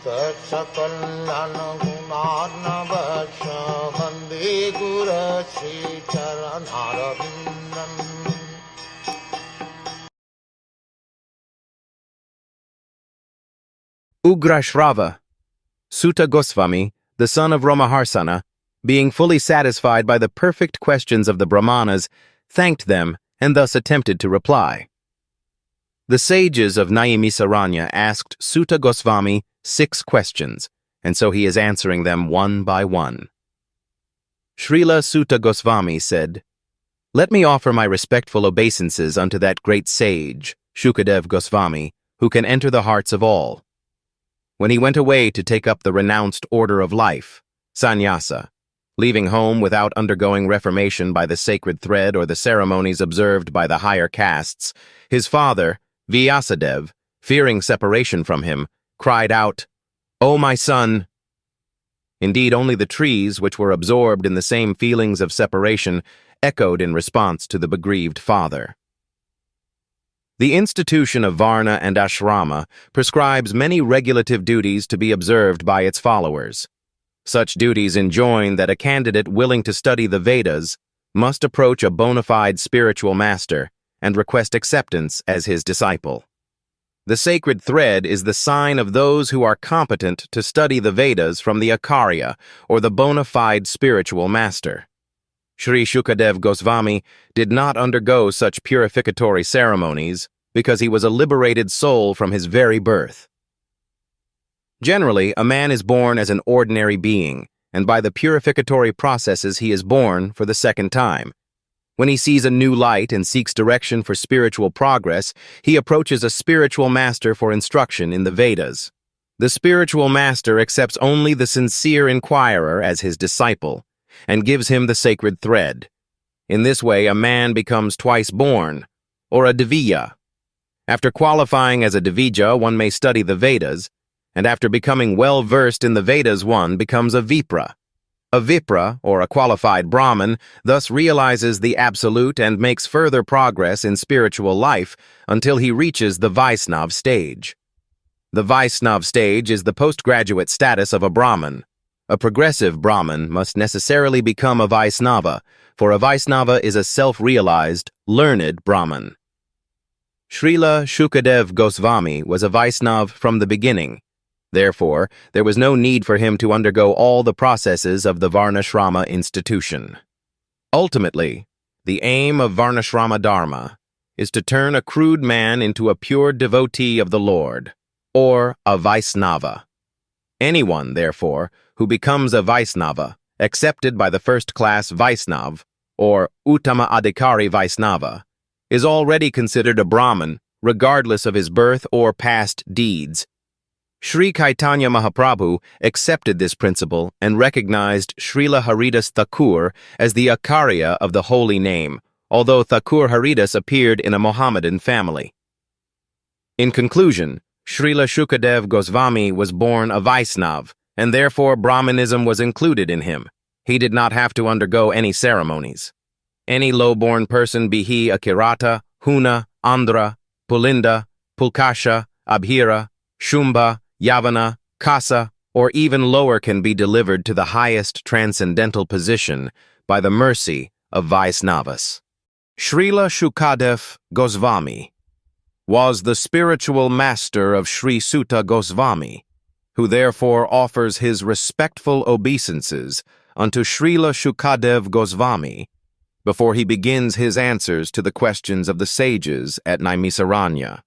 Sakal Gunarnavasha Vande Guru Sri Charanaravindan. Ugrashrava, Suta Gosvami, the son of Ramaharsana, being fully satisfied by the perfect questions of the Brahmanas, thanked them and thus attempted to reply. The sages of Naimisaranya asked Suta Gosvami 6 questions, and so he is answering them one by one. Srila Suta Gosvami said, "Let me offer my respectful obeisances unto that great sage, Sukhdeva Gosvami, who can enter the hearts of all. When he went away to take up the renounced order of life, sannyasa, leaving home without undergoing reformation by the sacred thread or the ceremonies observed by the higher castes, his father, Vyasadeva, fearing separation from him, cried out, 'O my son!' Indeed, only the trees, which were absorbed in the same feelings of separation, echoed in response to the begrieved father." The institution of Varna and Ashrama prescribes many regulative duties to be observed by its followers. Such duties enjoin that a candidate willing to study the Vedas must approach a bona fide spiritual master and request acceptance as his disciple. The sacred thread is the sign of those who are competent to study the Vedas from the Acharya, or the bona fide spiritual master. Sri Sukhdeva Gosvami did not undergo such purificatory ceremonies because he was a liberated soul from his very birth. Generally, a man is born as an ordinary being, and by the purificatory processes he is born for the second time. When he sees a new light and seeks direction for spiritual progress, he approaches a spiritual master for instruction in the Vedas. The spiritual master accepts only the sincere inquirer as his disciple and gives him the sacred thread. In this way, a man becomes twice born, or a Dvija. After qualifying as a Dvija, one may study the Vedas, and after becoming well-versed in the Vedas, one becomes a Vipra. A Vipra, or a qualified Brahmin, thus realizes the Absolute and makes further progress in spiritual life until he reaches the Vaisnav stage. The Vaisnav stage is the postgraduate status of a Brahmin. A progressive Brahmin must necessarily become a Vaisnava, for a Vaisnava is a self-realized, learned Brahmin. Srila Sukhdeva Gosvami was a Vaisnav from the beginning. Therefore, there was no need for him to undergo all the processes of the Varnashrama institution. Ultimately, the aim of Varnashrama Dharma is to turn a crude man into a pure devotee of the Lord, or a Vaisnava. Anyone, therefore, who becomes a Vaisnava, accepted by the first-class Vaisnav, or Uttama Adhikari Vaisnava, is already considered a Brahmin, regardless of his birth or past deeds. Sri Caitanya Mahaprabhu accepted this principle and recognized Srila Haridas Thakur as the Acharya of the holy name, although Thakur Haridas appeared in a Mohammedan family. In conclusion, Srila Sukhdeva Gosvami was born a Vaisnav, and therefore Brahmanism was included in him. He did not have to undergo any ceremonies. Any low-born person, be he a Kirata, Huna, Andhra, Pulinda, Pulkasha, Abhira, Shumba, Yavana, Kasa, or even lower can be delivered to the highest transcendental position by the mercy of Vaisnavas. Srila Sukhdeva Gosvami was the spiritual master of Sri Suta Gosvami, who therefore offers his respectful obeisances unto Srila Sukhdeva Gosvami before he begins his answers to the questions of the sages at Naimisaranya.